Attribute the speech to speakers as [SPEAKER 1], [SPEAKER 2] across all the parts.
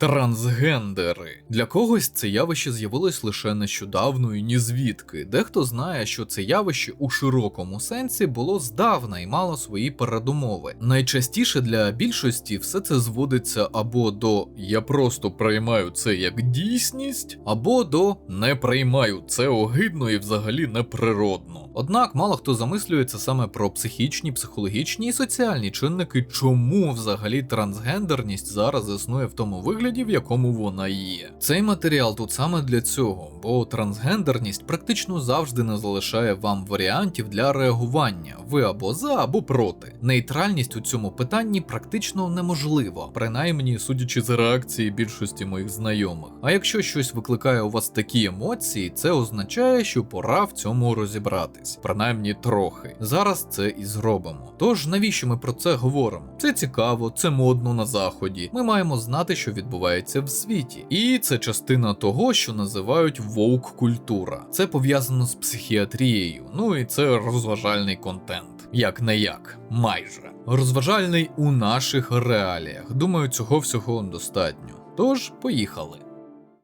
[SPEAKER 1] Трансгендери. Для когось це явище з'явилось лише нещодавно і ні звідки. Дехто знає, що це явище у широкому сенсі було здавна і мало свої передумови. Найчастіше для більшості все це зводиться або до «я просто приймаю це як дійсність», або до «не приймаю це огидно і взагалі неприродно». Однак мало хто замислюється саме про психічні, психологічні і соціальні чинники, чому взагалі трансгендерність зараз існує в тому вигляді, в якому вона є. Цей матеріал тут саме для цього, бо трансгендерність практично завжди не залишає вам варіантів для реагування, ви або за, або проти. Нейтральність у цьому питанні практично неможлива, принаймні судячи з реакції більшості моїх знайомих. А якщо щось викликає у вас такі емоції, це означає, що пора в цьому розібратись, принаймні трохи. Зараз це і зробимо. Тож навіщо ми про це говоримо? Це цікаво, це модно на заході. Ми маємо знати, що відбувається в світі. І це частина того, що називають воук-культура. Це пов'язано з психіатрією, ну і це розважальний контент. Як не як, майже. Розважальний у наших реаліях. Думаю, цього всього достатньо. Тож, поїхали.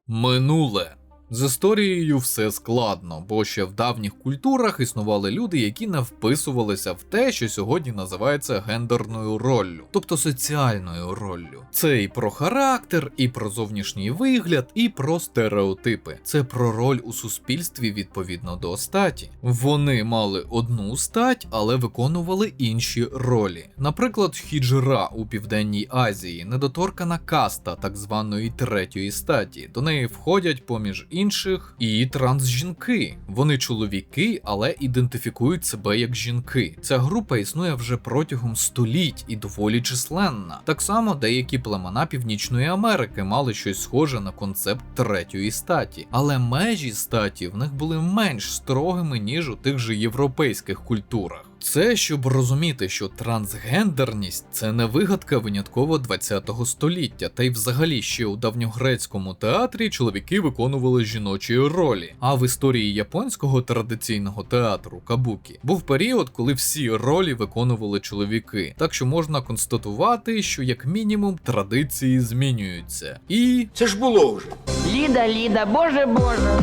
[SPEAKER 1] Минуле. З історією все складно, бо ще в давніх культурах існували люди, які не вписувалися в те, що сьогодні називається гендерною роллю, тобто соціальною роллю. Це і про характер, і про зовнішній вигляд, і про стереотипи. Це про роль у суспільстві відповідно до статі. Вони мали одну стать, але виконували інші ролі. Наприклад, хіджра у Південній Азії – недоторкана каста так званої третьої статі. До неї входять поміж інших і трансжінки. Вони чоловіки, але ідентифікують себе як жінки. Ця група існує вже протягом століть і доволі численна. Так само деякі племена Північної Америки мали щось схоже на концепт третьої статі. Але межі статі в них були менш строгими, ніж у тих же європейських культурах. Це щоб розуміти, що трансгендерність – це не вигадка винятково 20-го століття, та й взагалі ще у давньогрецькому театрі чоловіки виконували жіночі ролі, а в історії японського традиційного театру кабукі був період, коли всі ролі виконували чоловіки, так що можна констатувати, що як мінімум традиції змінюються. І...
[SPEAKER 2] Це ж було вже.
[SPEAKER 3] Ліда, Ліда, Боже, Боже.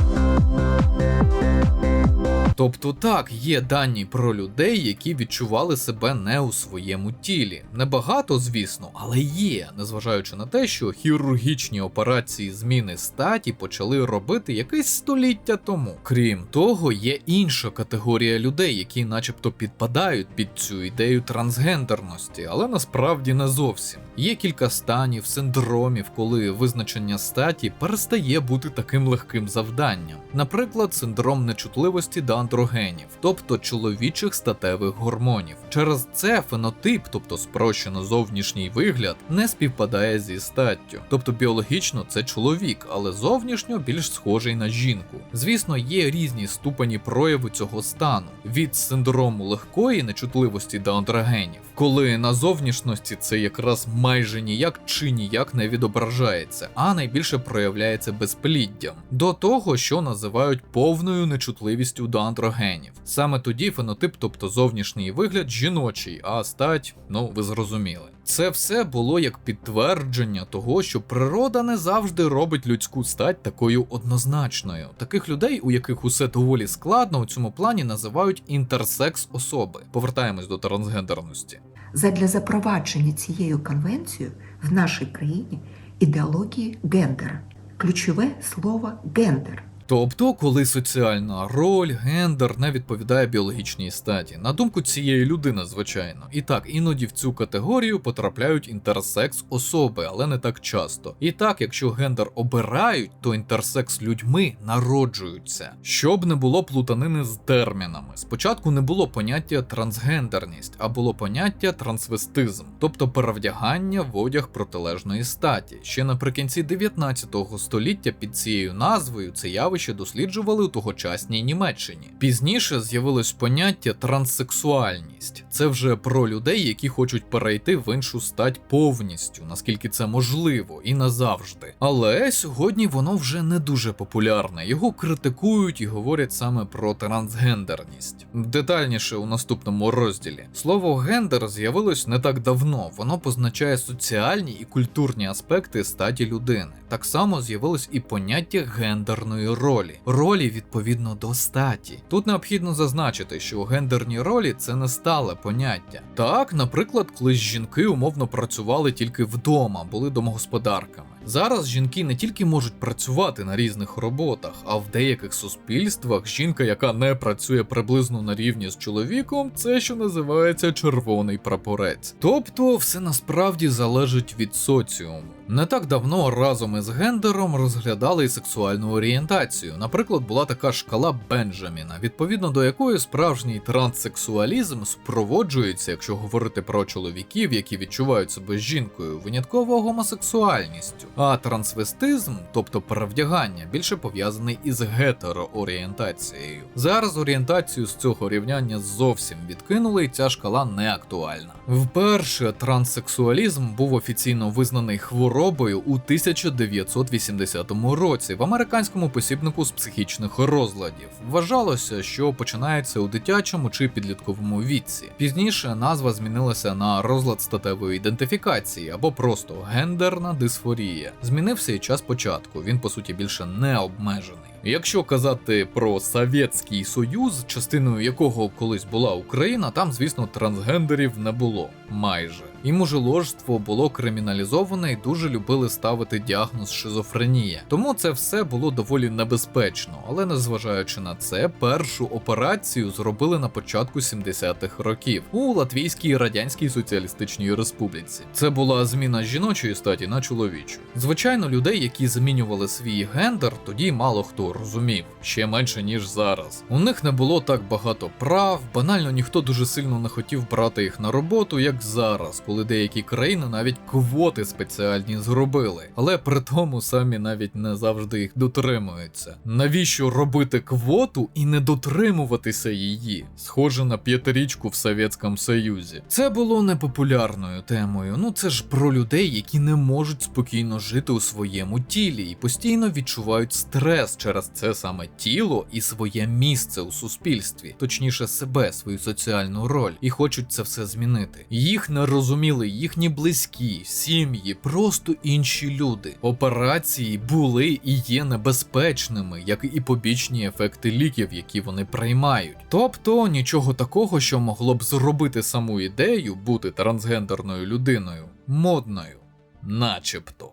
[SPEAKER 1] Тобто так, є дані про людей, які відчували себе не у своєму тілі. Небагато, звісно, але є, незважаючи на те, що хірургічні операції зміни статі почали робити якесь століття тому. Крім того, є інша категорія людей, які начебто підпадають під цю ідею трансгендерності, але насправді не зовсім. Є кілька станів, синдромів, коли визначення статі перестає бути таким легким завданням. Наприклад, синдром нечутливості до андрогенів, тобто чоловічих статевих гормонів. Через це фенотип, тобто спрощено зовнішній вигляд, не співпадає зі статтю. Тобто біологічно це чоловік, але зовнішньо більш схожий на жінку. Звісно, є різні ступені прояву цього стану. Від синдрому легкої нечутливості до андрогенів, коли на зовнішності це якраз майже ніяк чи ніяк не відображається, а найбільше проявляється безпліддям, до того, що називають повною нечутливістю до андрогенів. Саме тоді фенотип, тобто зовнішній вигляд, жіночий, а стать, ну ви зрозуміли. Це все було як підтвердження того, що природа не завжди робить людську стать такою однозначною. Таких людей, у яких усе доволі складно, у цьому плані називають інтерсекс-особи. Повертаємось до трансгендерності.
[SPEAKER 4] Задля запровадження цією конвенцією в нашій країні ідеології гендера. Ключове слово «гендер».
[SPEAKER 1] Тобто, коли соціальна роль, гендер не відповідає біологічній статі. На думку цієї людини, звичайно. І так, іноді в цю категорію потрапляють інтерсекс-особи, але не так часто. І так, якщо гендер обирають, то інтерсекс-людьми народжуються. Щоб не було плутанини з термінами. Спочатку не було поняття трансгендерність, а було поняття трансвестизм, тобто перевдягання в одяг протилежної статі. Ще наприкінці 19 століття під цією назвою це явище явище досліджували у тогочасній Німеччині. Пізніше з'явилось поняття транссексуальність. Це вже про людей, які хочуть перейти в іншу стать повністю, наскільки це можливо, і назавжди. Але сьогодні воно вже не дуже популярне, його критикують і говорять саме про трансгендерність. Детальніше у наступному розділі. Слово гендер з'явилось не так давно, воно позначає соціальні і культурні аспекти статі людини. Так само з'явилось і поняття гендерної ролі. Ролі відповідно до статі. Тут необхідно зазначити, що гендерні ролі це не стале поняття. Так, наприклад, колись жінки умовно працювали тільки вдома, були домогосподарками. Зараз жінки не тільки можуть працювати на різних роботах, а в деяких суспільствах жінка, яка не працює приблизно на рівні з чоловіком, це що називається червоний прапорець. Тобто все насправді залежить від соціуму. Не так давно разом із гендером розглядали і сексуальну орієнтацію. Наприклад, була така шкала Бенджаміна, відповідно до якої справжній транссексуалізм супроводжується, якщо говорити про чоловіків, які відчувають себе жінкою, винятково гомосексуальністю. А трансвестизм, тобто перевдягання, більше пов'язаний із гетероорієнтацією. Зараз орієнтацію з цього рівняння зовсім відкинули, і ця шкала не актуальна. Вперше транссексуалізм був офіційно визнаний хворобою у 1980 році в американському посібнику з психічних розладів. Вважалося, що починається у дитячому чи підлітковому віці. Пізніше назва змінилася на розлад статевої ідентифікації або просто гендерна дисфорія. Змінився і час початку, він по суті більше не обмежений. Якщо казати про Совєтський Союз, частиною якого колись була Україна, там, звісно, трансгендерів не було. Майже. І мужеложство було криміналізоване і дуже любили ставити діагноз шизофренія. Тому це все було доволі небезпечно, але незважаючи на це, першу операцію зробили на початку 70-х років у Латвійській Радянській Соціалістичній Республіці. Це була зміна жіночої статі на чоловічу. Звичайно, людей, які змінювали свій гендер, тоді мало хто розумів, ще менше ніж зараз. У них не було так багато прав, банально ніхто дуже сильно не хотів брати їх на роботу, як зараз, коли деякі країни навіть квоти спеціальні зробили, але при тому самі навіть не завжди їх дотримуються. Навіщо робити квоту і не дотримуватися її? Схоже на п'ятирічку в Совєтському Союзі. Це було непопулярною темою, це ж про людей, які не можуть спокійно жити у своєму тілі і постійно відчувають стрес через це саме тіло і своє місце у суспільстві, точніше себе, свою соціальну роль, і хочуть це все змінити. Їх не розуміли їхні близькі, сім'ї, просто інші люди. Операції були і є небезпечними, як і побічні ефекти ліків, які вони приймають. Тобто нічого такого, що могло б зробити саму ідею бути трансгендерною людиною модною. Начебто.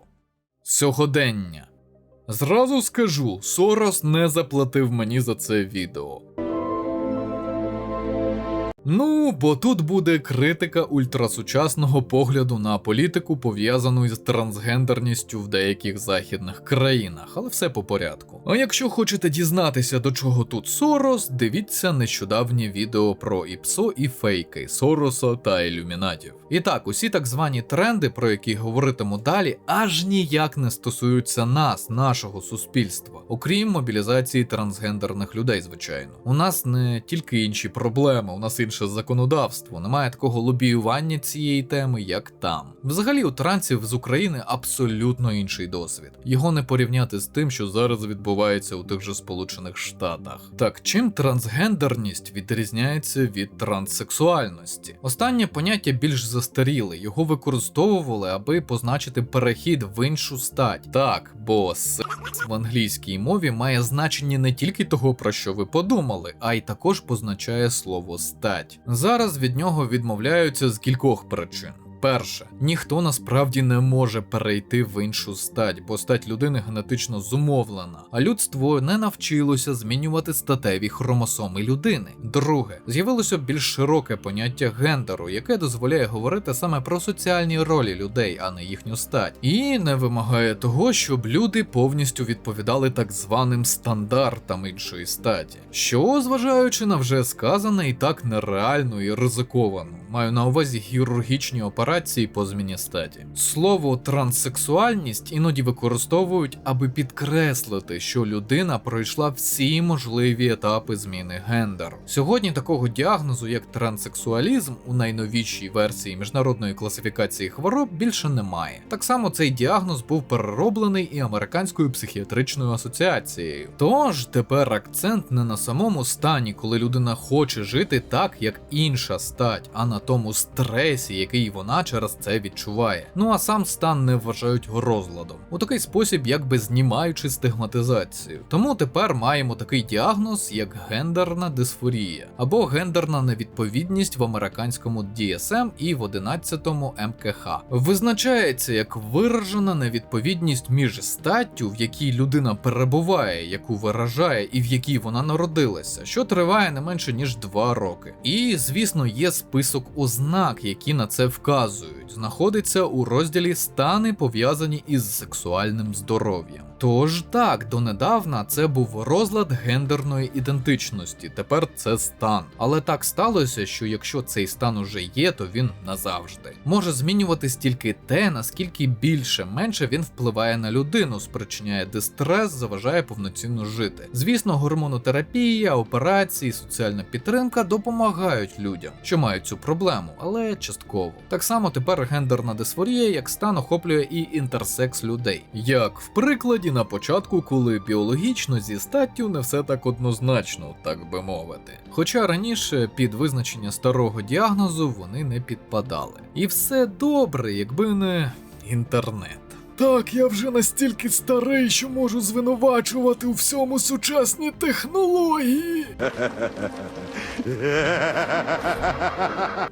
[SPEAKER 1] Сьогодення. Зразу скажу, Сорос не заплатив мені за це відео. Бо тут буде критика ультрасучасного погляду на політику, пов'язану із трансгендерністю в деяких західних країнах, але все по порядку. А якщо хочете дізнатися, до чого тут Сорос, дивіться нещодавнє відео про ІПСО і фейки Сороса та ілюмінатів. І так, усі так звані тренди, про які говоритиму далі, аж ніяк не стосуються нас, нашого суспільства, окрім мобілізації трансгендерних людей, звичайно. У нас не тільки інші проблеми, у нас інше законодавство, немає такого лобіювання цієї теми, як там. Взагалі у трансів з України абсолютно інший досвід. Його не порівняти з тим, що зараз відбувається у тих же Сполучених Штатах. Так, чим трансгендерність відрізняється від транссексуальності? Останнє поняття більш застаріле, його використовували, аби позначити перехід в іншу стать. Так, бо секс в англійській мові має значення не тільки того, про що ви подумали, а й також позначає слово стать. Зараз від нього відмовляються з кількох причин. Перше, ніхто насправді не може перейти в іншу стать, бо стать людини генетично зумовлена, а людство не навчилося змінювати статеві хромосоми людини. Друге, з'явилося більш широке поняття гендеру, яке дозволяє говорити саме про соціальні ролі людей, а не їхню стать. І не вимагає того, щоб люди повністю відповідали так званим стандартам іншої статі. Що, зважаючи на вже сказане, і так нереально і ризиковано. Маю на увазі хірургічні операції, операції по зміні статі. Слово транссексуальність іноді використовують, аби підкреслити, що людина пройшла всі можливі етапи зміни гендеру. Сьогодні такого діагнозу, як транссексуалізм, у найновішій версії міжнародної класифікації хвороб більше немає. Так само цей діагноз був перероблений і Американською психіатричною асоціацією. Тож тепер акцент не на самому стані, коли людина хоче жити так, як інша стать, а на тому стресі, який вона через це відчуває. Ну а сам стан не вважають розладом. У такий спосіб, якби знімаючи стигматизацію. Тому тепер маємо такий діагноз, як гендерна дисфорія, або гендерна невідповідність в американському DSM і в 11-му МКХ. Визначається як виражена невідповідність між статтю, в якій людина перебуває, яку виражає і в якій вона народилася, що триває не менше ніж 2 роки. І, звісно, є список ознак, які на це вказують. Знаходиться у розділі «Стани, пов'язані із сексуальним здоров'ям». Тож так, донедавна це був розлад гендерної ідентичності, тепер це стан. Але так сталося, що якщо цей стан уже є, то він назавжди. Може змінюватись тільки те, наскільки більше-менше він впливає на людину, спричиняє дистрес, заважає повноцінно жити. Звісно, гормонотерапія, операції, соціальна підтримка допомагають людям, що мають цю проблему, але частково. Так само тепер гендерна дисфорія як стан охоплює і інтерсекс людей. Як в прикладі на початку, коли біологічно зі статтю не все так однозначно, так би мовити. Хоча раніше під визначення старого діагнозу вони не підпадали. І все добре, якби не інтернет. Так, я вже настільки старий, що можу звинувачувати у всьому сучасні технології.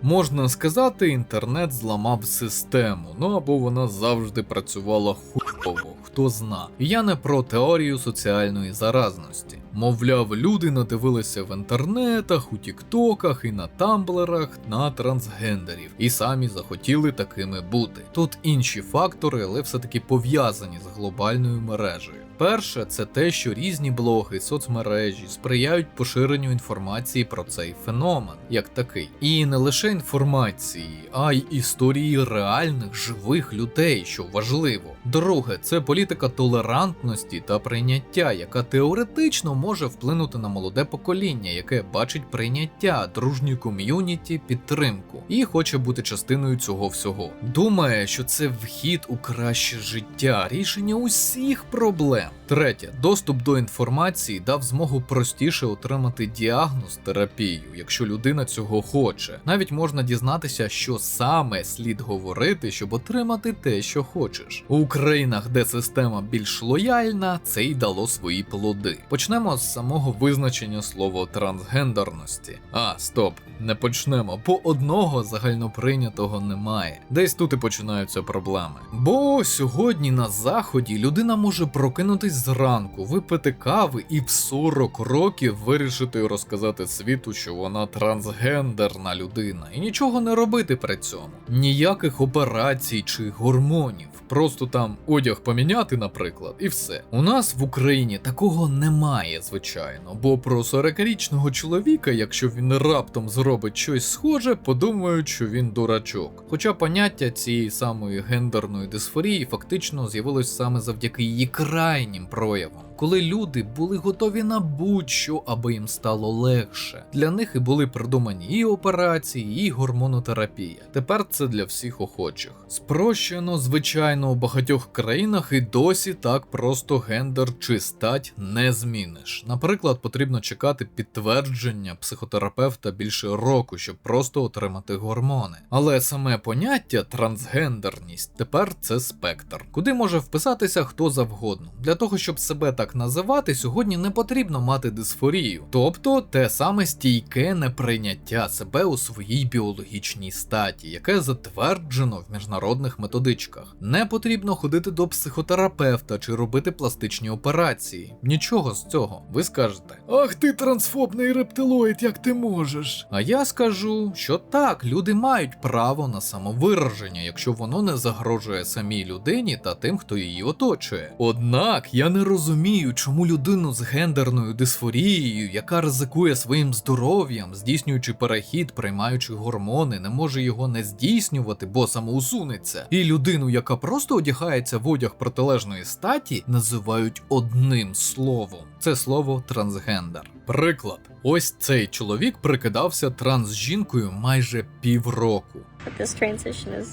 [SPEAKER 1] Можна сказати, інтернет зламав систему, ну або вона завжди працювала хуйово, хто зна. Я не про теорію соціальної заразності. Мовляв, люди надивилися в інтернетах, у тіктоках і на тамблерах на трансгендерів, і самі захотіли такими бути. Тут інші фактори, але все-таки пов'язані з глобальною мережею. Перше, це те, що різні блоги, соцмережі сприяють поширенню інформації про цей феномен, як такий. І не лише інформації, а й історії реальних, живих людей, що важливо. Друге, це політика толерантності та прийняття, яка теоретично може вплинути на молоде покоління, яке бачить прийняття, дружню ком'юніті, підтримку і хоче бути частиною цього всього. Думає, що це вхід у краще життя, рішення усіх проблем. Третє, доступ до інформації дав змогу простіше отримати діагноз, терапію, якщо людина цього хоче. Навіть можна дізнатися, що саме слід говорити, щоб отримати те, що хочеш. У країнах, де система більш лояльна, це й дало свої плоди. Почнемо з самого визначення слова трансгендерності. Стоп, не почнемо, бо одного загальноприйнятого немає. Десь тут і починаються проблеми. Бо сьогодні на заході людина може прокинутись зранку, випити кави і в 40 років вирішити розказати світу, що вона трансгендерна людина, і нічого не робити при цьому. Ніяких операцій чи гормонів. Просто там одяг поміняти, наприклад, і все. У нас в Україні такого немає, звичайно, бо про 40-річного чоловіка, якщо він раптом зробить щось схоже, подумають, що він дурачок. Хоча поняття цієї самої гендерної дисфорії фактично з'явилось саме завдяки її крайнім проявам, коли люди були готові на будь-що, аби їм стало легше. Для них і були придумані і операції, і гормонотерапія. Тепер це для всіх охочих. Спрощено, звичайно, у багатьох країнах і досі так просто гендер чи стать не зміниш. Наприклад, потрібно чекати підтвердження психотерапевта більше року, щоб просто отримати гормони. Але саме поняття трансгендерність тепер це спектр, куди може вписатися хто завгодно. Для того, щоб себе так називати, сьогодні не потрібно мати дисфорію, тобто те саме стійке неприйняття себе у своїй біологічній статі, яке затверджено в міжнародних методичках. Не потрібно ходити до психотерапевта чи робити пластичні операції. Нічого з цього. Ви скажете: «Ах ти трансфобний рептилоїд, як ти можеш?» А я скажу, що так, люди мають право на самовираження, якщо воно не загрожує самій людині та тим, хто її оточує. Однак я не розумію, розумію, чому людину з гендерною дисфорією, яка ризикує своїм здоров'ям, здійснюючи перехід, приймаючи гормони, не може його не здійснювати, бо самоусунеться. І людину, яка просто одягається в одяг протилежної статі, називають одним словом. Це слово трансгендер. Приклад. Ось цей чоловік прикидався трансжінкою майже півроку.
[SPEAKER 2] But this transition is,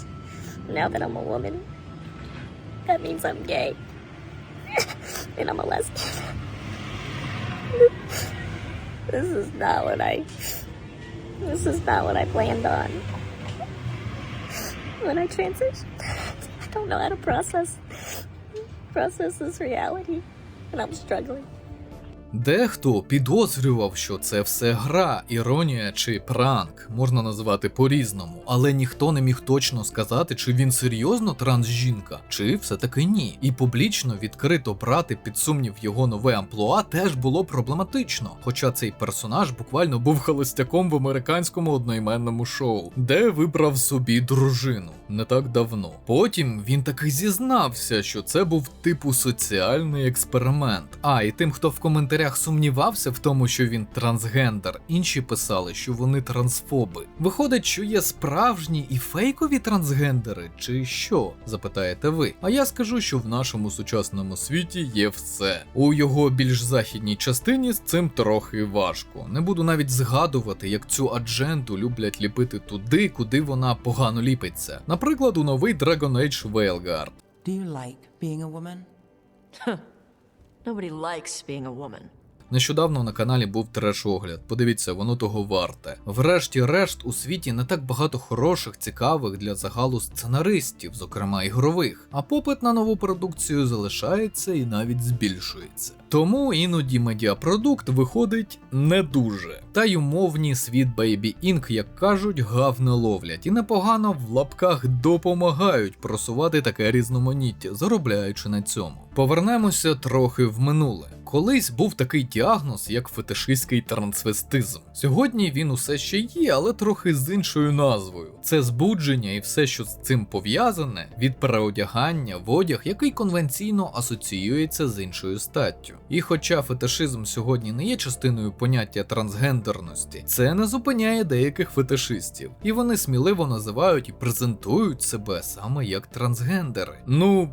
[SPEAKER 2] now that I'm a woman, that means I'm gay. And I'm a lesbian. This is not what I planned on. When I transition, I don't know how to process this reality, and I'm struggling.
[SPEAKER 1] Дехто підозрював, що це все гра, іронія чи пранк, можна назвати по-різному, але ніхто не міг точно сказати, чи він серйозно трансжінка, чи все-таки ні. І публічно відкрито брати під сумнів його нове амплуа теж було проблематично, хоча цей персонаж буквально був холостяком в американському одноіменному шоу, де вибрав собі дружину не так давно. Потім він таки зізнався, що це був типу соціальний експеримент. І тим, хто в коментарях сумнівався в тому, що він трансгендер, інші писали, що вони трансфоби. Виходить, що є справжні і фейкові трансгендери, чи що? Запитаєте ви. А я скажу, що в нашому сучасному світі є все. У його більш західній частині з цим трохи важко. Не буду навіть згадувати, як цю адженду люблять ліпити туди, куди вона погано ліпиться. Наприклад, у новий Dragon Age Veilguard.
[SPEAKER 5] Do you like being a woman?
[SPEAKER 6] Nobody likes being a woman.
[SPEAKER 1] Нещодавно на каналі був треш-огляд, подивіться, воно того варте. Врешті-решт, у світі не так багато хороших, цікавих для загалу сценаристів, зокрема ігрових, а попит на нову продукцію залишається і навіть збільшується. Тому іноді медіапродукт виходить не дуже. Та й умовні світ Baby Inc., як кажуть, гав не ловлять і непогано в лапках допомагають просувати таке різноманіття, заробляючи на цьому. Повернемося трохи в минуле. Колись був такий діагноз, як фетишистський трансвестизм. Сьогодні він усе ще є, але трохи з іншою назвою. Це збудження і все, що з цим пов'язане, від переодягання в одяг, який конвенційно асоціюється з іншою статтю. І хоча фетишизм сьогодні не є частиною поняття трансгендерності, це не зупиняє деяких фетишистів. І вони сміливо називають і презентують себе саме як трансгендери.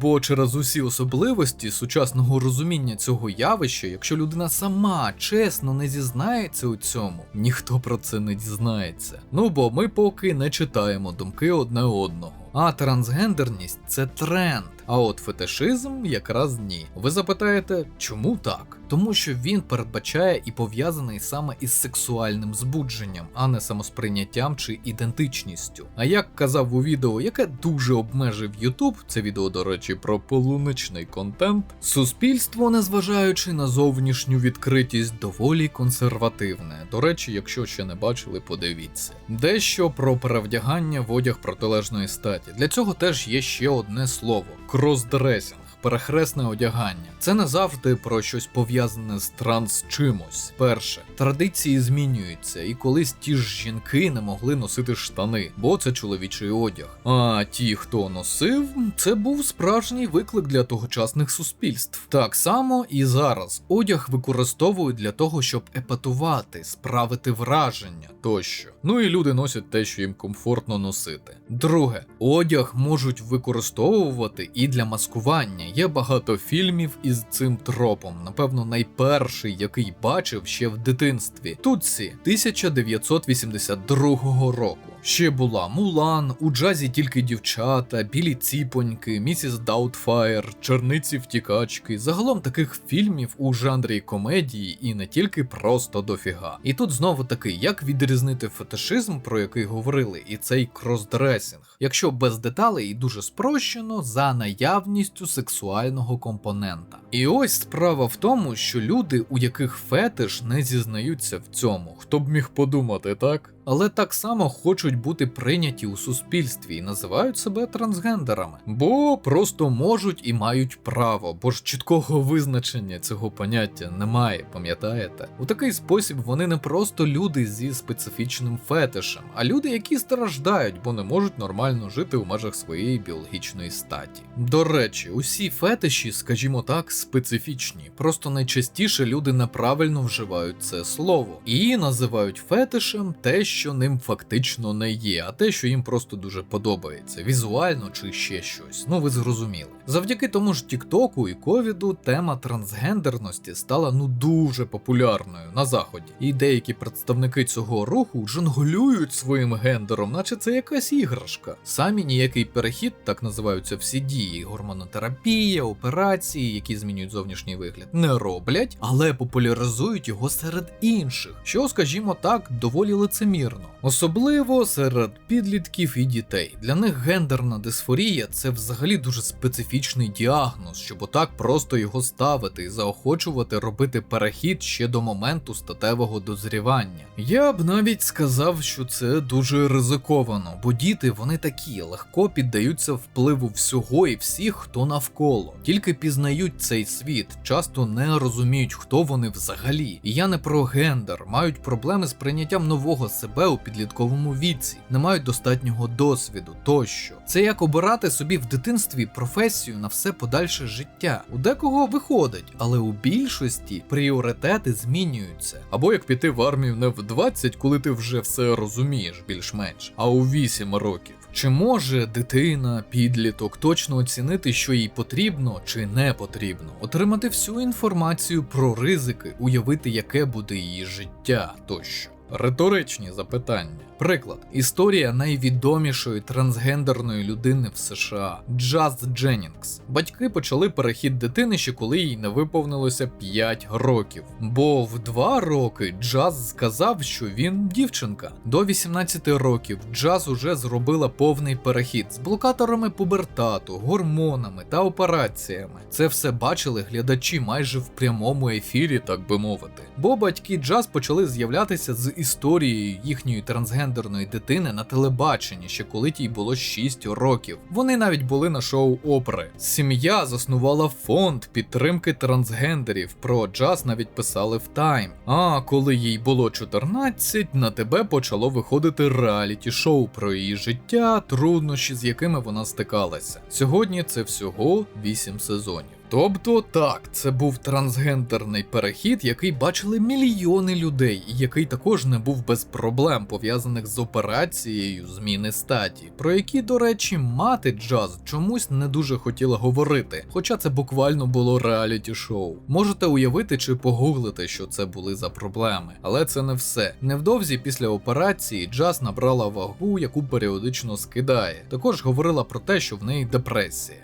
[SPEAKER 1] Бо через усі особливості сучасного розуміння цього явища, якщо людина сама чесно не зізнається у цьому, ніхто про це не дізнається. Бо ми поки не читаємо думки одне одного. А трансгендерність – це тренд, а от фетишизм якраз ні. Ви запитаєте, чому так? Тому що він передбачає і пов'язаний саме із сексуальним збудженням, а не самосприйняттям чи ідентичністю. А як казав у відео, яке дуже обмежив YouTube, це відео, до речі, про полуничний контент, суспільство, незважаючи на зовнішню відкритість, доволі консервативне. До речі, якщо ще не бачили, подивіться. Дещо про перевдягання в одяг протилежної статі. Для цього теж є ще одне слово – кросдресінг. Перехресне одягання. Це не завжди про щось пов'язане з транс чимось. Перше, традиції змінюються, і колись ті ж жінки не могли носити штани, бо це чоловічий одяг. А ті, хто носив, це був справжній виклик для тогочасних суспільств. Так само і зараз. Одяг використовують для того, щоб епатувати, справити враження тощо. І люди носять те, що їм комфортно носити. Друге, одяг можуть використовувати і для маскування. Є багато фільмів із цим тропом. Напевно, найперший, який бачив ще в дитинстві. Тутсі 1982 року. Ще була Мулан, у джазі тільки дівчата, білі ціпоньки, місіс Даутфайр, черниці втікачки. Загалом таких фільмів у жанрі комедії і не тільки просто дофіга. І тут знову таки, як відрізнити фетишизм, про який говорили, і цей кросдресінг, якщо без деталей і дуже спрощено, за наявністю сексуального компонента. І ось справа в тому, що люди, у яких фетиш, не зізнаються в цьому. Хто б міг подумати, так? але так само хочуть бути прийняті у суспільстві і називають себе трансгендерами. Бо просто можуть і мають право, бо ж чіткого визначення цього поняття немає, пам'ятаєте? У такий спосіб вони не просто люди зі специфічним фетишем, а люди, які страждають, бо не можуть нормально жити у межах своєї біологічної статі. До речі, усі фетиші, скажімо так, специфічні, просто найчастіше люди неправильно вживають це слово і називають фетишем те, що ним фактично не є, а те, що їм просто дуже подобається, візуально чи ще щось. Ну ви зрозуміли. Завдяки тому ж Тіктоку і ковіду тема трансгендерності стала дуже популярною на заході. І деякі представники цього руху жонглюють своїм гендером, наче це якась іграшка. Самі ніякий перехід, так називаються всі дії, гормонотерапія, операції, які змінюють зовнішній вигляд, не роблять, але популяризують його серед інших, що, скажімо так, доволі лицемірно. Особливо серед підлітків і дітей. Для них гендерна дисфорія – це взагалі дуже специфічний діагноз, щоб отак просто його ставити і заохочувати робити перехід ще до моменту статевого дозрівання. Я б навіть сказав, що це дуже ризиковано, бо діти вони такі, легко піддаються впливу всього і всіх, хто навколо. Тільки пізнають цей світ, часто не розуміють, хто вони взагалі. І я не про гендер, мають проблеми з прийняттям нового себе у підлітковому віці, не мають достатнього досвіду тощо. Це як обирати собі в дитинстві професію на все подальше життя. У декого виходить, але у більшості пріоритети змінюються. Або як піти в армію не в 20, коли ти вже все розумієш більш-менш, а у 8 років. Чи може дитина, підліток точно оцінити, що їй потрібно чи не потрібно? Отримати всю інформацію про ризики, уявити, яке буде її життя тощо? Риторичні запитання. Приклад. Історія найвідомішої трансгендерної людини в США – Джаз Дженнінгс. Батьки почали перехід дитини ще коли їй не виповнилося 5 років. Бо в 2 роки Джаз сказав, що він дівчинка. До 18 років Джаз уже зробила повний перехід з блокаторами пубертату, гормонами та операціями. Це все бачили глядачі майже в прямому ефірі, так би мовити. Бо батьки Джаз почали з'являтися з історією їхньої трансгендерної дитини на телебаченні, ще коли тій було 6 років. Вони навіть були на шоу Опри. Сім'я заснувала фонд підтримки трансгендерів, про Джаз навіть писали в Time. А коли їй було 14, на ТБ почало виходити реаліті-шоу про її життя, труднощі, з якими вона стикалася. Сьогодні це всього 8 сезонів. Тобто так, це був трансгендерний перехід, який бачили мільйони людей, і який також не був без проблем, пов'язаних з операцією зміни статі, про які, до речі, мати Джаз чомусь не дуже хотіла говорити, хоча це буквально було реаліті-шоу. Можете уявити чи погуглити, що це були за проблеми, але це не все. Невдовзі після операції Джаз набрала вагу, яку періодично скидає. Також говорила про те, що в неї депресія.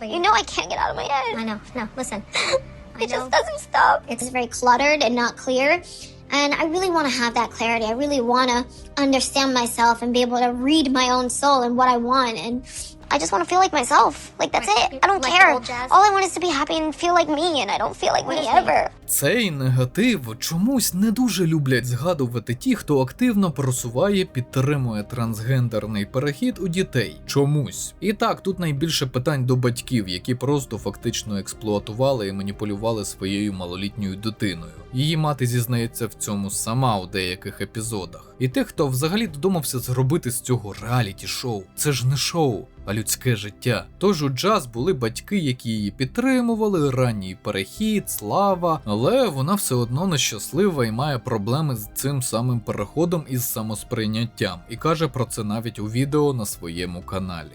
[SPEAKER 2] You know I can't get out of my head. I know. No, listen. It just doesn't stop. It's very cluttered and not clear. And I really want to have that clarity. I really want to understand myself and be able to read my own soul and what I want. And I just want to feel like myself. Like, that's it. I don't care. All I want is to be happy and feel like me. And I don't feel like me ever.
[SPEAKER 1] Цей негатив чомусь не дуже люблять згадувати ті, хто активно просуває, підтримує трансгендерний перехід у дітей. Чомусь. І так, тут найбільше питань до батьків, які просто фактично експлуатували і маніпулювали своєю малолітньою дитиною. Її мати зізнається в цьому сама у деяких епізодах. І тих, хто взагалі додумався зробити з цього реаліті-шоу. Це ж не шоу, а людське життя. Тож у Джаз були батьки, які її підтримували, ранній перехід, слава, але вона все одно нещаслива і має проблеми з цим самим переходом із самосприйняттям. І каже про це навіть у відео на своєму каналі.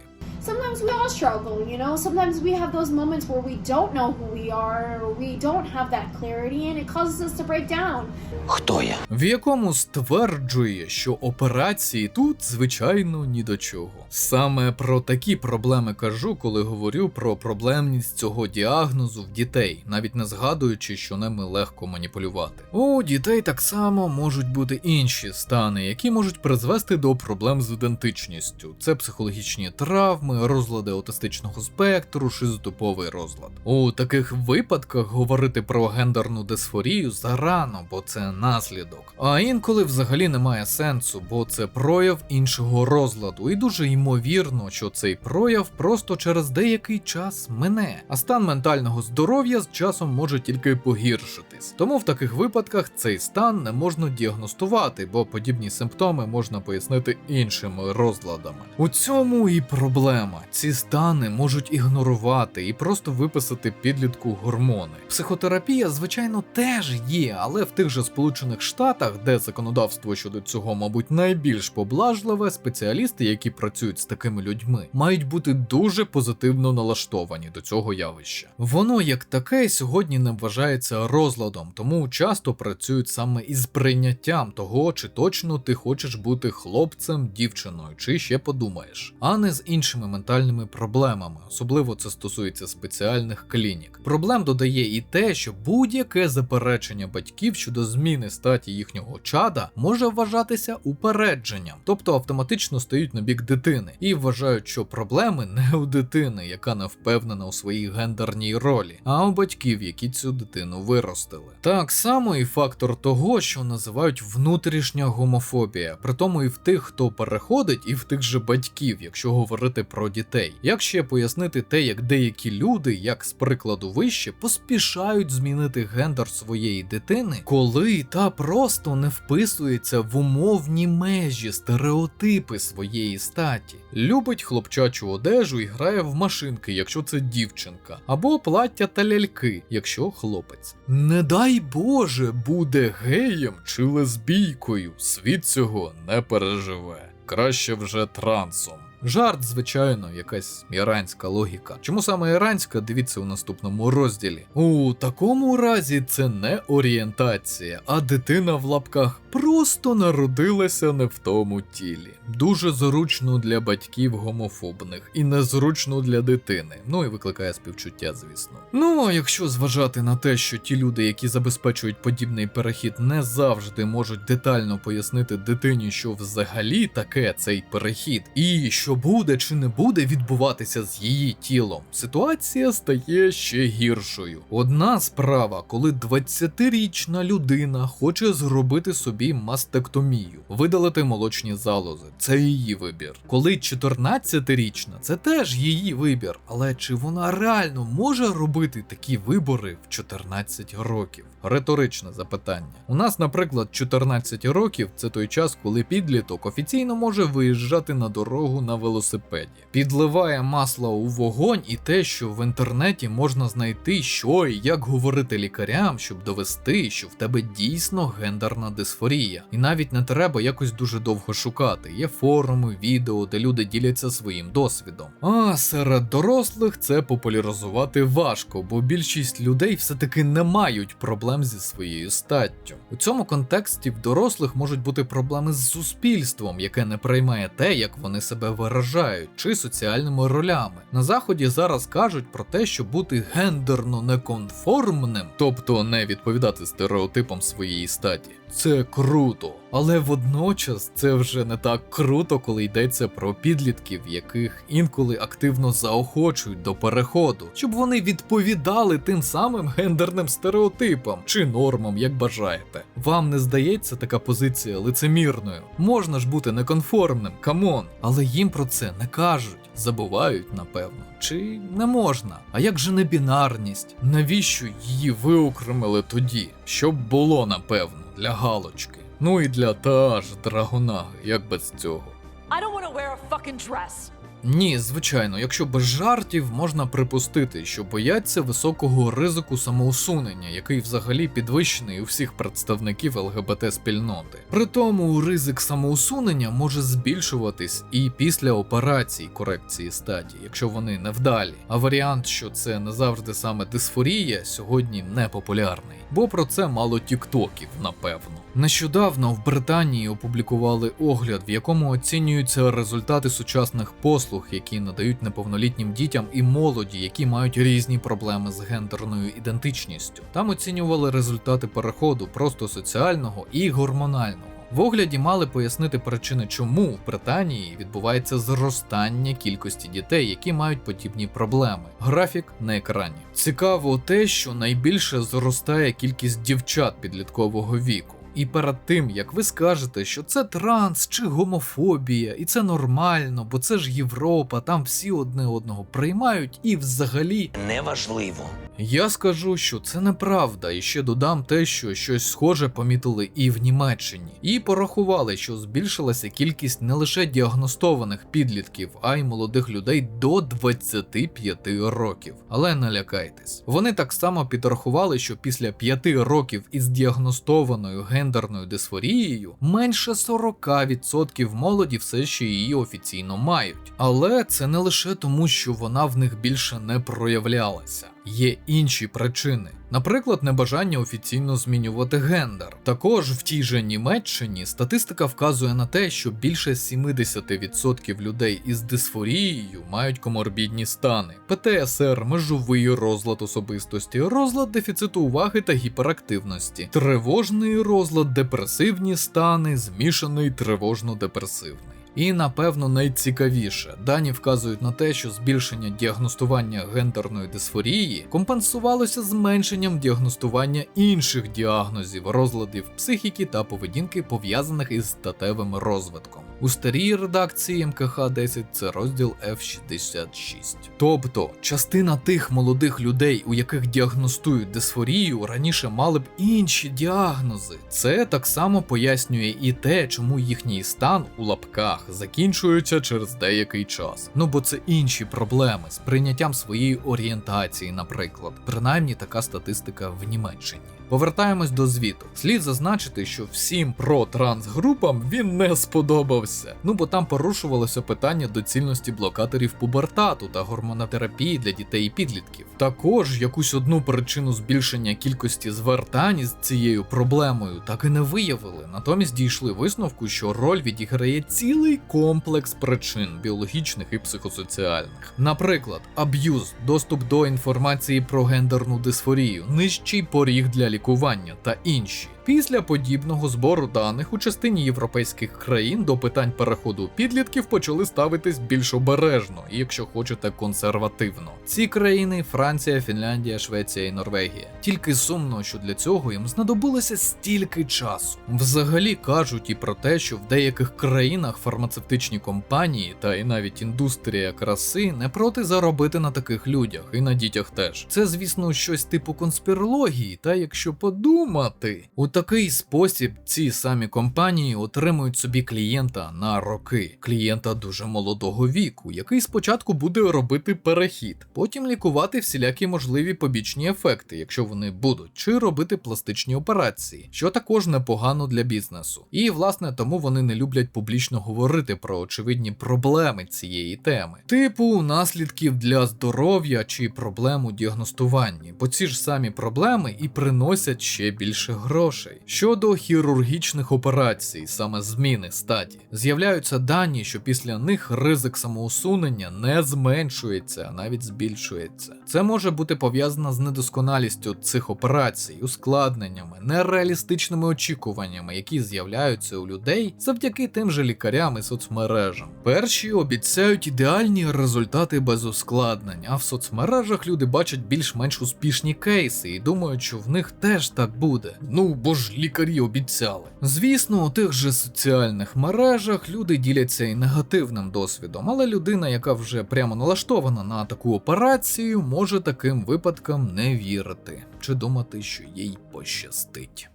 [SPEAKER 6] Sometimes we all struggle, you know? Sometimes we have those moments where we don't know who we are, or we don't have that clarity, and it causes us to break down.
[SPEAKER 5] Хто я?
[SPEAKER 1] В якому стверджує, що операції тут, звичайно, ні до чого. Саме про такі проблеми кажу, коли говорю про проблемність цього діагнозу в дітей, навіть не згадуючи, що ними легко маніпулювати. У дітей так само можуть бути інші стани, які можуть призвести до проблем з ідентичністю. Це психологічні травми, травми, розлади аутистичного спектру, шизотиповий розлад. У таких випадках говорити про гендерну дисфорію зарано, бо це наслідок. А інколи взагалі немає сенсу, бо це прояв іншого розладу, і дуже ймовірно, що цей прояв просто через деякий час мине, а стан ментального здоров'я з часом може тільки погіршитись. Тому в таких випадках цей стан не можна діагностувати, бо подібні симптоми можна пояснити іншими розладами. У цьому і проблема. Ці стани можуть ігнорувати і просто виписати підлітку гормони. Психотерапія, звичайно, теж є, але в тих же Сполучених Штатах, де законодавство щодо цього, мабуть, найбільш поблажливе, спеціалісти, які працюють з такими людьми, мають бути дуже позитивно налаштовані до цього явища. Воно як таке сьогодні не вважається розладом, тому часто працюють саме із прийняттям того, чи точно ти хочеш бути хлопцем, дівчиною, чи ще подумаєш, а не з іншими ментальними проблемами, особливо це стосується спеціальних клінік. Проблем додає і те, що будь-яке заперечення батьків щодо зміни статі їхнього чада може вважатися упередженням, тобто автоматично стають на бік дитини і вважають, що проблеми не у дитини, яка не впевнена у своїй гендерній ролі, а у батьків, які цю дитину виростили. Так само і фактор того, що називають внутрішня гомофобія, притому і в тих, хто переходить, і в тих же батьків, якщо говорити про дітей. Як ще пояснити те, як деякі люди, як з прикладу вище, поспішають змінити гендер своєї дитини, коли та просто не вписується в умовні межі, стереотипи своєї статі. Любить хлопчачу одежу і грає в машинки, якщо це дівчинка, або плаття та ляльки, якщо хлопець. Не дай Боже, буде геєм чи лесбійкою, світ цього не переживе. Краще вже трансом. Жарт, звичайно, якась іранська логіка. Чому саме іранська, дивіться у наступному розділі. У такому разі це не орієнтація, а дитина в лапках просто народилася не в тому тілі. Дуже зручно для батьків гомофобних і незручно для дитини. Ну і викликає співчуття, звісно. Ну, а якщо зважати на те, що ті люди, які забезпечують подібний перехід, не завжди можуть детально пояснити дитині, що взагалі таке цей перехід, і що буде чи не буде відбуватися з її тілом, ситуація стає ще гіршою. Одна справа, коли 20-річна людина хоче зробити собі мастектомію, видалити молочні залози, це її вибір. Коли 14-річна, це теж її вибір, але чи вона реально може робити такі вибори в 14 років? Риторичне запитання. У нас, наприклад, 14 років – це той час, коли підліток офіційно може виїжджати на дорогу на велосипеді. Підливає масло у вогонь і те, що в інтернеті можна знайти, що і як говорити лікарям, щоб довести, що в тебе дійсно гендерна дисфорія. І навіть не треба якось дуже довго шукати. Є форуми, відео, де люди діляться своїм досвідом. А серед дорослих це популяризувати важко, бо більшість людей все-таки не мають проблем зі своєю статтю. У цьому контексті в дорослих можуть бути проблеми з суспільством, яке не приймає те, як вони себе виражають, чи соціальними ролями. На Заході зараз кажуть про те, що бути гендерно неконформним, тобто не відповідати стереотипам своєї статі, це круто. Але водночас це вже не так круто, коли йдеться про підлітків, яких інколи активно заохочують до переходу, щоб вони відповідали тим самим гендерним стереотипам чи нормам, як бажаєте. Вам не здається така позиція лицемірною? Можна ж бути неконформним, камон, але їм про це не кажуть, забувають, напевно. Чи не можна? А як же небінарність? Навіщо її виокремили тоді? Щоб було, напевно, для галочки. Ну і для та ж драгонаги, як без цього.
[SPEAKER 7] I don't want to wear a fucking dress.
[SPEAKER 1] Ні, звичайно, якщо без жартів, можна припустити, що бояться високого ризику самоусунення, який взагалі підвищений у всіх представників ЛГБТ-спільноти. Притому ризик самоусунення може збільшуватись і після операцій корекції статі, якщо вони невдалі. А варіант, що це не завжди саме дисфорія, сьогодні не популярний. Бо про це мало тіктоків, напевно. Нещодавно в Британії опублікували огляд, в якому оцінюються результати сучасних послуг, які надають неповнолітнім дітям і молоді, які мають різні проблеми з гендерною ідентичністю. Там оцінювали результати переходу просто соціального і гормонального. В огляді мали пояснити причини, чому в Британії відбувається зростання кількості дітей, які мають подібні проблеми. Графік на екрані. Цікаво те, що найбільше зростає кількість дівчат підліткового віку. І перед тим, як ви скажете, що це транс чи гомофобія, і це нормально, бо це ж Європа, там всі одне одного приймають і взагалі
[SPEAKER 8] Неважливо.
[SPEAKER 1] я скажу, що це неправда, і ще додам те, що щось схоже помітили і в Німеччині. І порахували, що збільшилася кількість не лише діагностованих підлітків, а й молодих людей до 25 років. Але не лякайтесь. Вони так само підрахували, що після 5 років із діагностованою гендерною дисфорією менше 40% молоді все ще її офіційно мають. Але це не лише тому, що вона в них більше не проявлялася. Є інші причини. Наприклад, небажання офіційно змінювати гендер. Також в тій же Німеччині статистика вказує на те, що більше 70% людей із дисфорією мають коморбідні стани: ПТСР, межовий розлад особистості, розлад дефіциту уваги та гіперактивності, тривожний розлад, депресивні стани, змішаний тривожно-депресивний. І, напевно, найцікавіше, дані вказують на те, що збільшення діагностування гендерної дисфорії компенсувалося зменшенням діагностування інших діагнозів, розладів психіки та поведінки, пов'язаних із статевим розвитком. У старій редакції МКХ-10 це розділ F66. Тобто, частина тих молодих людей, у яких діагностують дисфорію, раніше мали б інші діагнози. Це так само пояснює і те, чому їхній стан у лапках закінчується через деякий час. Ну бо це інші проблеми з прийняттям своєї орієнтації, наприклад. Принаймні така статистика в Німеччині. Повертаємось до звіту. Слід зазначити, що всім про-трансгрупам він не сподобався. Ну бо там порушувалося питання доцільності блокаторів пубертату та гормонотерапії для дітей і підлітків. Також якусь одну причину збільшення кількості звертань з цією проблемою так і не виявили. Натомість дійшли висновку, що роль відіграє цілий комплекс причин біологічних і психосоціальних. Наприклад, аб'юз, доступ до інформації про гендерну дисфорію, нижчий поріг для лікування та інші. Після подібного збору даних у частині європейських країн до питань переходу підлітків почали ставитись більш обережно, і якщо хочете, консервативно. Ці країни – Франція, Фінляндія, Швеція і Норвегія. Тільки сумно, що для цього їм знадобилося стільки часу. Взагалі кажуть і про те, що в деяких країнах фармацевтичні компанії та і навіть індустрія краси не проти заробити на таких людях, і на дітях теж. Це, звісно, щось типу конспірології, та якщо подумати, у такий спосіб ці самі компанії отримують собі клієнта на роки. Клієнта дуже молодого віку, який спочатку буде робити перехід, потім лікувати всілякі можливі побічні ефекти, якщо вони будуть, чи робити пластичні операції, що також непогано для бізнесу. І, власне, тому вони не люблять публічно говорити про очевидні проблеми цієї теми. Типу наслідків для здоров'я чи проблем у діагностуванні, бо ці ж самі проблеми і приносять ще більше грошей. Щодо хірургічних операцій, саме зміни статі, з'являються дані, що після них ризик самоусунення не зменшується, а навіть збільшується. Це може бути пов'язано з недосконалістю цих операцій, ускладненнями, нереалістичними очікуваннями, які з'являються у людей завдяки тим же лікарям і соцмережам. Перші обіцяють ідеальні результати без ускладнень, а в соцмережах люди бачать більш-менш успішні кейси і думають, що в них теж так буде. Ну, бо ж лікарі обіцяли. Звісно, у тих же соціальних мережах люди діляться і негативним досвідом, але людина, яка вже прямо налаштована на таку операцію, може таким випадкам не вірити, чи думати, що їй пощастить.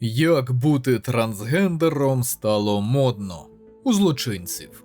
[SPEAKER 1] Як бути трансгендером стало модно у злочинців.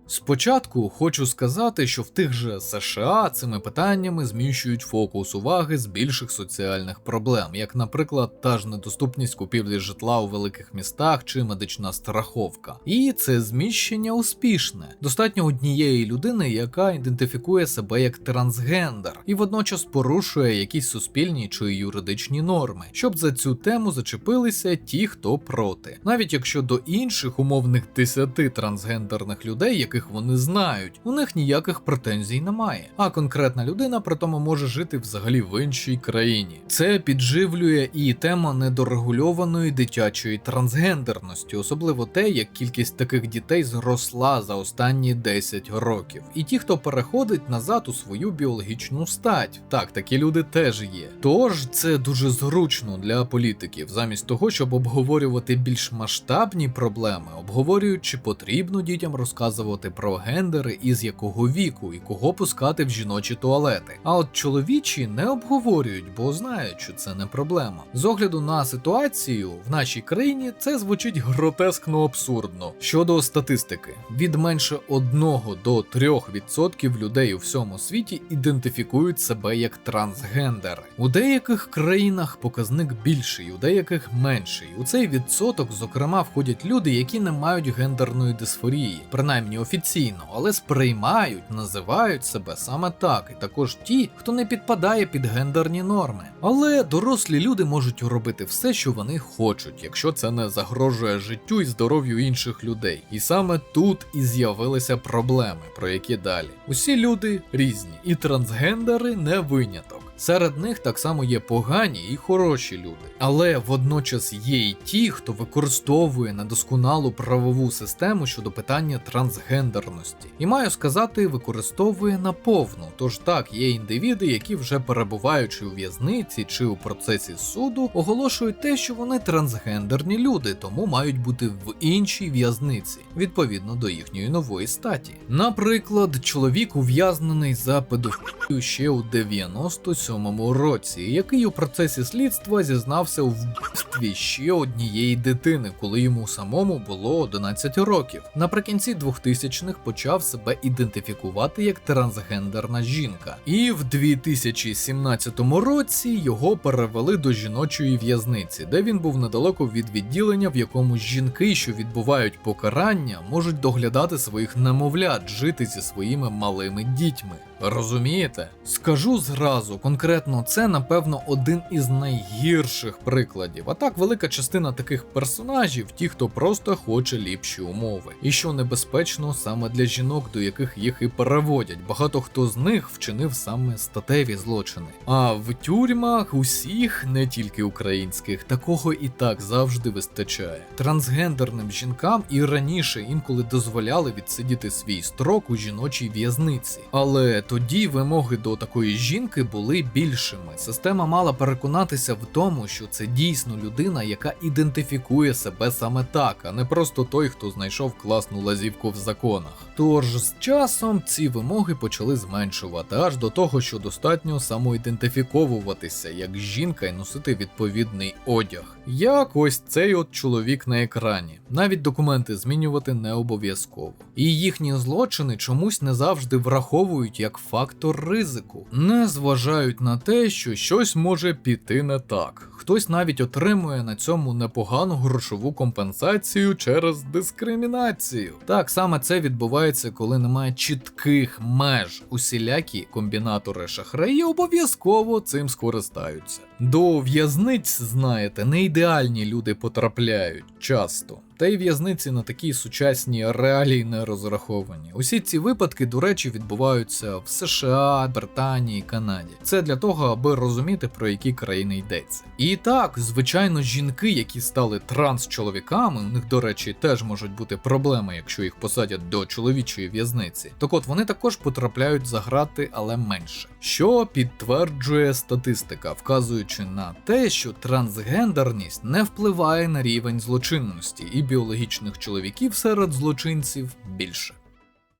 [SPEAKER 1] Спочатку хочу сказати, що в тих же США цими питаннями зміщують фокус уваги з більших соціальних проблем, як, наприклад, та ж недоступність купівлі житла у великих містах чи медична страховка. І це зміщення успішне. Достатньо однієї людини, яка ідентифікує себе як трансгендер, і водночас порушує якісь суспільні чи юридичні норми, щоб за цю тему зачепилися ті, хто проти. Навіть якщо до інших умовних 10 трансгендерних людей, яких яких вони знають, у них ніяких претензій немає. А конкретна людина при тому може жити взагалі в іншій країні. Це підживлює і тема недорегульованої дитячої трансгендерності, особливо те, як кількість таких дітей зросла за останні 10 років. І ті, хто переходить назад у свою біологічну стать. Так, такі люди теж є. Тож це дуже зручно для політиків. Замість того, щоб обговорювати більш масштабні проблеми, обговорюють, чи потрібно дітям розказувати про гендери і з якого віку, і кого пускати в жіночі туалети. А от чоловічі не обговорюють, бо знають, що це не проблема. З огляду на ситуацію в нашій країні це звучить гротескно абсурдно. Щодо статистики, від менше 1 до 3% людей у всьому світі ідентифікують себе як трансгендери. У деяких країнах показник більший, у деяких менший. У цей відсоток, зокрема, входять люди, які не мають гендерної дисфорії, принаймні офіційно, але сприймають, називають себе саме так, і також ті, хто не підпадає під гендерні норми. Але дорослі люди можуть робити все, що вони хочуть, якщо це не загрожує життю і здоров'ю інших людей. І саме тут і з'явилися проблеми, про які далі. Усі люди різні, і трансгендери не виняток. Серед них так само є погані і хороші люди. Але водночас є і ті, хто використовує недосконалу правову систему щодо питання трансгендерності. І маю сказати, використовує наповну. Тож так, є індивіди, які вже перебуваючи у в'язниці чи у процесі суду, оголошують те, що вони трансгендерні люди, тому мають бути в іншій в'язниці, відповідно до їхньої нової статі. Наприклад, чоловік ув'язнений за педофілію ще у 97-му році, який у процесі слідства зізнався у вбивстві ще однієї дитини, коли йому самому було 11 років. Наприкінці 2000-х почав себе ідентифікувати як трансгендерна жінка. І в 2017 році його перевели до жіночої в'язниці, де він був недалеко від відділення, в якому жінки, що відбувають покарання, можуть доглядати своїх немовлят, жити зі своїми малими дітьми. Розумієте? Скажу зразу, конкретно це, напевно, один із найгірших прикладів. А так, велика частина таких персонажів – ті, хто просто хоче ліпші умови. І що небезпечно саме для жінок, до яких їх і переводять. Багато хто з них вчинив саме статеві злочини. А в тюрмах усіх, не тільки українських, такого і так завжди вистачає. Трансгендерним жінкам і раніше інколи дозволяли відсидіти свій строк у жіночій в'язниці. Але тоді вимоги до такої жінки були більшими. Система мала переконатися в тому, що це дійсно людина, яка ідентифікує себе саме так, а не просто той, хто знайшов класну лазівку в законах. Тож з часом ці вимоги почали зменшувати, аж до того, що достатньо самоідентифіковуватися як жінка і носити відповідний одяг. Як ось цей от чоловік на екрані. Навіть документи змінювати не обов'язково. І їхні злочини чомусь не завжди враховують як фактор ризику. Не зважають на те, що щось може піти не так. Хтось навіть отримує на цьому непогану грошову компенсацію через дискримінацію. Так, саме це відбувається, коли немає чітких меж. Усілякі комбінатори-шахраї обов'язково цим скористаються. До в'язниць, знаєте, не ідеальні люди потрапляють часто. Та й в'язниці на такі сучасні реалії не розраховані. Усі ці випадки, до речі, відбуваються в США, Британії, Канаді. Це для того, аби розуміти, про які країни йдеться. І так, звичайно, жінки, які стали транс-чоловіками, у них, до речі, теж можуть бути проблеми, якщо їх посадять до чоловічої в'язниці. Так от, вони також потрапляють за грати, але менше. Що підтверджує статистика, вказуючи на те, що трансгендерність не впливає на рівень злочинності, і біологічних чоловіків серед злочинців більше.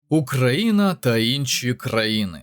[SPEAKER 1] Україна та інші країни.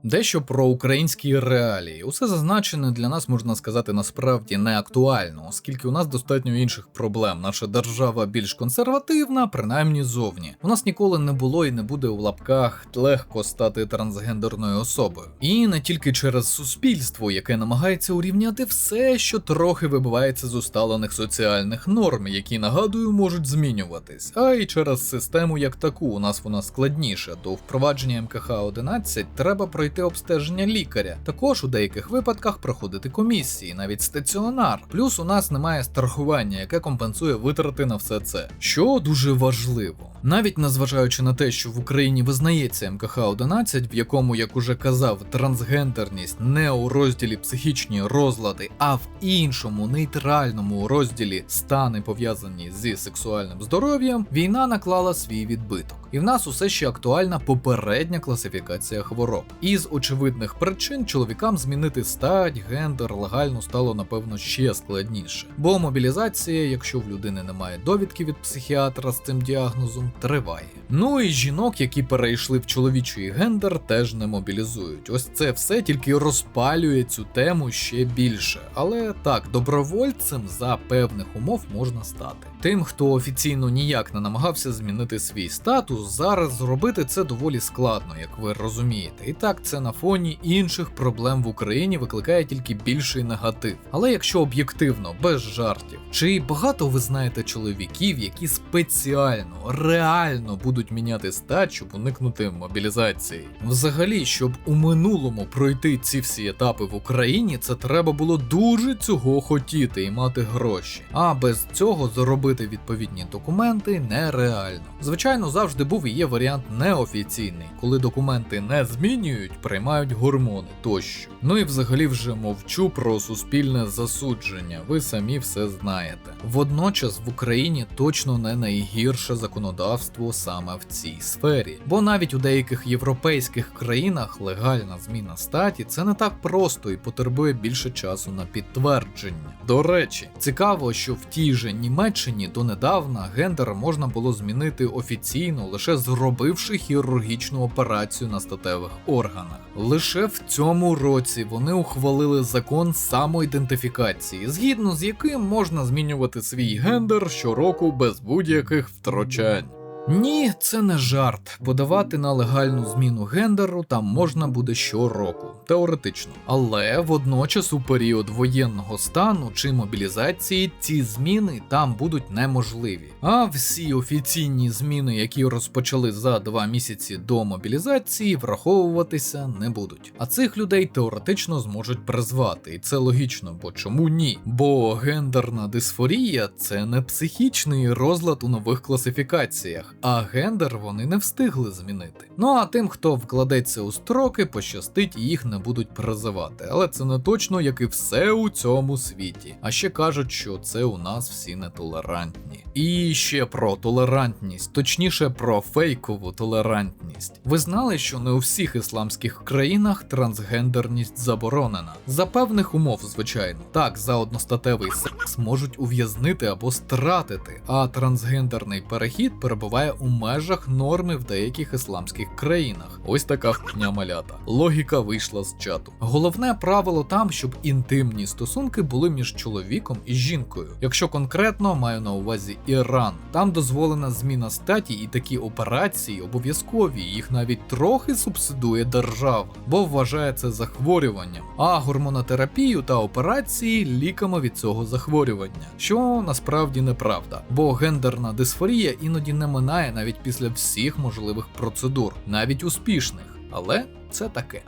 [SPEAKER 1] Дещо про українські реалії. Усе зазначене для нас, можна сказати, насправді не актуально, оскільки у нас достатньо інших проблем. Наша держава більш консервативна, принаймні зовні. У нас ніколи не було і не буде у лапках легко стати трансгендерною особою. І не тільки через суспільство, яке намагається урівняти все, що трохи вибивається з усталених соціальних норм, які, нагадую, можуть змінюватись, а й через систему як таку. У нас вона складніша. До впровадження МКХ-11 треба пройти пройти обстеження лікаря. Також у деяких випадках проходити комісії, навіть стаціонар. Плюс у нас немає страхування, яке компенсує витрати на все це, що дуже важливо. Навіть незважаючи на те, що в Україні визнається МКХ-11, в якому, як уже казав, трансгендерність не у розділі психічні розлади, а в іншому нейтральному розділі стани, пов'язані зі сексуальним здоров'ям, війна наклала свій відбиток. І в нас усе ще актуальна попередня класифікація хвороб. Із очевидних причин чоловікам змінити стать, гендер легально стало, напевно, ще складніше. Бо мобілізація, якщо в людини немає довідки від психіатра з цим діагнозом, триває. Ну і жінок, які перейшли в чоловічий гендер, теж не мобілізують. Ось це все тільки розпалює цю тему ще більше. Але так, добровольцем за певних умов можна стати. Тим, хто офіційно ніяк не намагався змінити свій статус, зараз зробити це доволі складно, як ви розумієте. І так, це на фоні інших проблем в Україні викликає тільки більший негатив. Але якщо об'єктивно, без жартів, чи багато ви знаєте чоловіків, які спеціально, реально будуть міняти стать, щоб уникнути мобілізації? Взагалі, щоб у минулому пройти ці всі етапи в Україні, це треба було дуже цього хотіти і мати гроші. А без цього заробити відповідні документи нереально. Звичайно, завжди був і є варіант неофіційний, коли документи не змінюють, приймають гормони тощо. Ну і взагалі вже мовчу про суспільне засудження, ви самі все знаєте. Водночас в Україні точно не найгірше законодавство саме в цій сфері. Бо навіть у деяких європейських країнах легальна зміна статі це не так просто і потребує більше часу на підтвердження. До речі, цікаво, що в тій же Німеччині донедавна гендер можна було змінити офіційно, лише зробивши хірургічну операцію на статевих органах. Лише в цьому році вони ухвалили закон самоідентифікації, згідно з яким можна змінювати свій гендер щороку без будь-яких втручань. Ні, це не жарт. Подавати на легальну зміну гендеру там можна буде щороку, теоретично. Але водночас у період воєнного стану чи мобілізації ці зміни там будуть неможливі. А всі офіційні зміни, які розпочали за 2 місяці до мобілізації, враховуватися не будуть. А цих людей теоретично зможуть призвати, і це логічно, бо чому ні? Бо гендерна дисфорія – це не психічний розлад у нових класифікаціях, а гендер вони не встигли змінити. Ну а тим, хто вкладеться у строки, пощастить і їх не будуть призивати. Але це не точно, як і все у цьому світі. А ще кажуть, що це у нас всі нетолерантні. І ще про толерантність, точніше про фейкову толерантність. Ви знали, що не у всіх ісламських країнах трансгендерність заборонена? За певних умов, звичайно. Так, за одностатевий секс можуть ув'язнити або стратити, а трансгендерний перехід перебуває у межах норми в деяких ісламських країнах. Ось така хуйня малята. Логіка вийшла з чату. Головне правило там, щоб інтимні стосунки були між чоловіком і жінкою. Якщо конкретно, маю на увазі Іран. Там дозволена зміна статі і такі операції обов'язкові, їх навіть трохи субсидує держава, бо вважає це захворюванням. А гормонотерапію та операції ліками від цього захворювання. Що насправді неправда, бо гендерна дисфорія іноді не минає навіть після всіх можливих процедур, навіть успішних. Але це таке.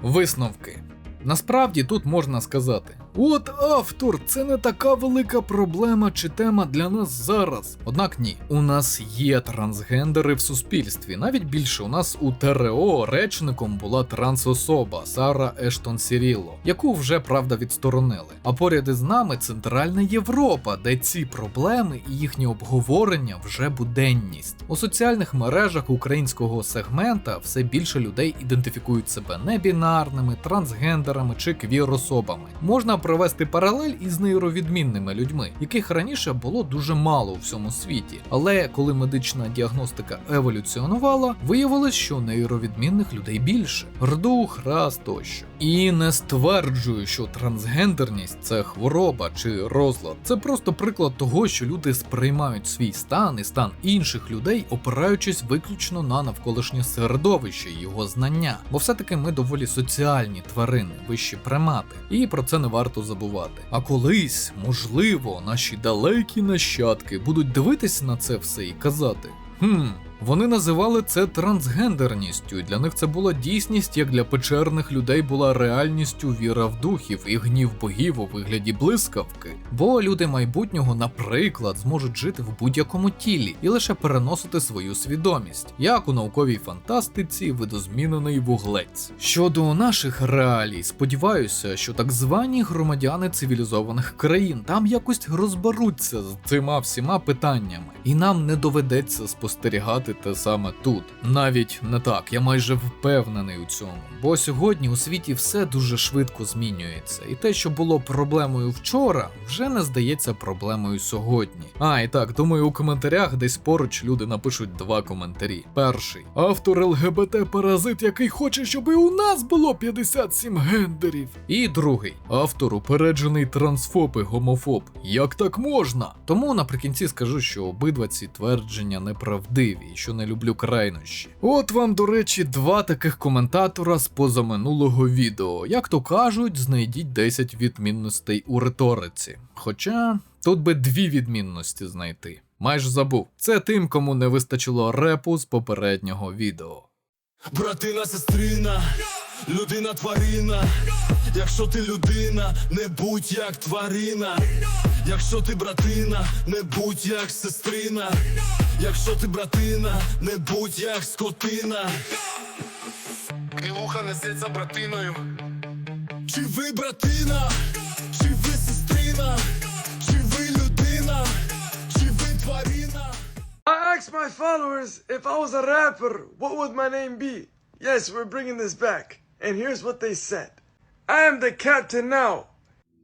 [SPEAKER 1] Висновки. Насправді тут можна сказати: от автор, це не така велика проблема чи тема для нас зараз. Однак ні, у нас є трансгендери в суспільстві. Навіть більше, у нас у ТРО речником була трансособа Сара Ештон Сірілло, яку вже, правда, відсторонили. А поряд із нами Центральна Європа, де ці проблеми і їхні обговорення вже буденність. У соціальних мережах українського сегмента все більше людей ідентифікують себе небінарними, трансгендерами чи квір-особами. Можна провести паралель із нейровідмінними людьми, яких раніше було дуже мало у всьому світі. Але коли медична діагностика еволюціонувала, виявилось, що нейровідмінних людей більше. Рдух, раз тощо. І не стверджую, що трансгендерність – це хвороба чи розлад. Це просто приклад того, що люди сприймають свій стан і стан інших людей, опираючись виключно на навколишнє середовище і його знання. Бо все-таки ми доволі соціальні тварини, вищі примати. І про це не варто забувати. А колись, можливо, наші далекі нащадки будуть дивитися на це все і казати: Вони називали це трансгендерністю, і для них це була дійсність, як для печерних людей була реальністю віра в духів і гнів богів у вигляді блискавки. Бо люди майбутнього, наприклад, зможуть жити в будь-якому тілі і лише переносити свою свідомість, як у науковій фантастиці видозмінений вуглець. Щодо наших реалій, сподіваюся, що так звані громадяни цивілізованих країн там якось розберуться з цими всіма питаннями, і нам не доведеться спостерігати те саме тут. Навіть не так, я майже впевнений у цьому, бо сьогодні у світі все дуже швидко змінюється, і те, що було проблемою вчора, вже не здається проблемою сьогодні. І так, думаю, у коментарях десь поруч люди напишуть 2 коментарі. Перший: автор ЛГБТ-паразит, який хоче, щоб і у нас було 57 гендерів. І другий: автор упереджений трансфоб і гомофоб. Як так можна? Тому наприкінці скажу, що обидва ці твердження неправдиві, і що не люблю крайнощі. От вам, до речі, 2 таких коментатора з позаминулого відео. Як то кажуть, знайдіть 10 відмінностей у риториці. Хоча тут би 2 відмінності знайти. Майже забув. Це тим, кому не вистачило репу з попереднього відео.
[SPEAKER 8] Братина, сестрина, людина, тварина. Якщо ти людина, не будь як тварина. Якщо ти братина, не будь як сестрина. Якщо ти братина, не будь як скотина. Кривуха несеться братиною. Чи ви братина? Чи ви сестрина? Чи ви людина? Чи ви тварина?
[SPEAKER 9] I asked my followers if I was a rapper, what would my name be? Yes, we're bringing this back. And here's what they said. I am the captain now.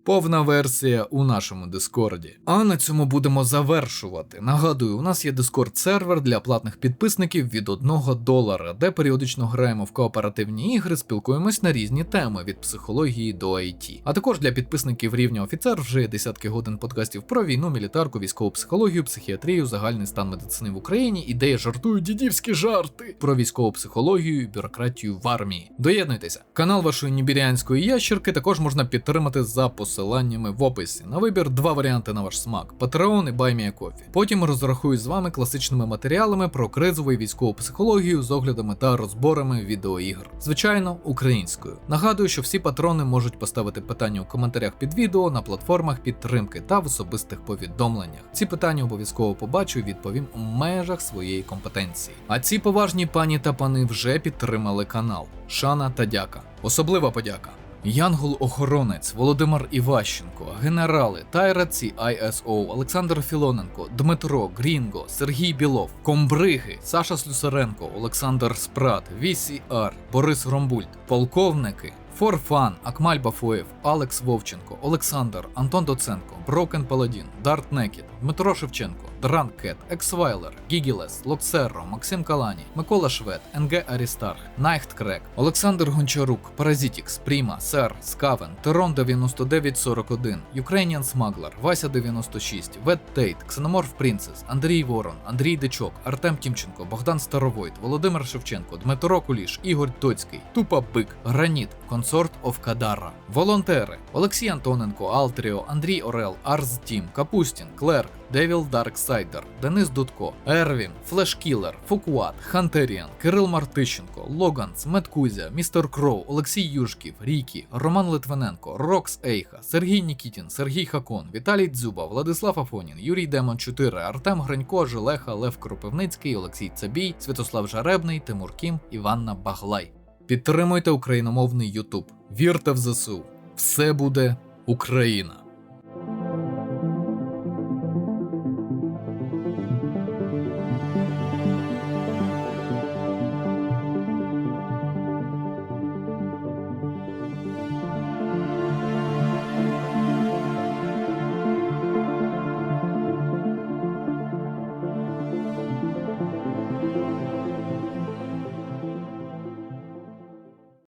[SPEAKER 1] Повна версія у нашому Дискорді. А на цьому будемо завершувати. Нагадую, у нас є Дискорд-сервер для платних підписників від $1, де періодично граємо в кооперативні ігри, спілкуємось на різні теми, від психології до IT. А також для підписників рівня офіцер вже є десятки годин подкастів про війну, мілітарку, військову психологію, психіатрію, загальний стан медицини в Україні, і де я жартую дідівські жарти про військову психологію і бюрократію в армії. Доєднуйтеся. Канал вашої нібіріанської ящерки також можна підтримати за посиланнями в описі. На вибір 2 варіанти на ваш смак: Patreon і Buy Me a Coffee. Потім розрахуюсь з вами класичними матеріалами про кризову і військову психологію з оглядами та розборами відеоігр. Звичайно, українською. Нагадую, що всі патрони можуть поставити питання у коментарях під відео, на платформах підтримки та в особистих повідомленнях. Ці питання обов'язково побачу і відповім у межах своєї компетенції. А ці поважні пані та пани вже підтримали канал. Шана та дяка. Особлива подяка. Янгол-охоронець, Володимир Іващенко, генерали, Тайраці ISO, Олександр Філоненко, Дмитро, Грінго, Сергій Білов, Комбриги, Саша Слюсаренко, Олександр Спрат, VCR, Борис Ромбульт, полковники, Форфан, Акмаль Бафоєв, Алекс Вовченко, Олександр, Антон Доценко, Брокен Паладін, Дарт Некід, Дмитро Шевченко, Дранкет, Ексвайлер, Гігілес, Лоцерро, Максим Калані, Микола Швед, НГ Арістарх, Найхткрек, Олександр Гончарук, Паразітікс, Пріма, Сер, Скавен, Терон 9941, Ukrainian Smuggler, Вася 96, Вет Тейт, Ксеноморф Принцес, Андрій Ворон, Андрій Дичок, Артем Тімченко, Богдан Старовойт, Володимир Шевченко, Дмитро Куліш, Ігор Тоцький, Тупа Бик, Граніт, Консорт оф Кадара. Волонтери: Олексій Антоненко, Алтріо, Андрій Орел, Арз Тім, Капустін, Клерк, Девіл Дарксайдер, Денис Дудко, Ервін, Флешкілер, Фукуат, Хантеріан, Кирил Мартищенко, Логанс, Медкузя, Містер Кроу, Олексій Юшків, Рікі, Роман Литвиненко, Рокс Ейха, Сергій Нікітін, Сергій Хакон, Віталій Дзюба, Владислав Афонін, Юрій Демон 4, Артем Гринько, Желеха, Лев Кропивницький, Олексій Цабій, Святослав Жаребний, Тимур Кім, Іванна Баглай. Підтримуйте україномовний YouTube. Вірте в ЗСУ. Все буде Україна.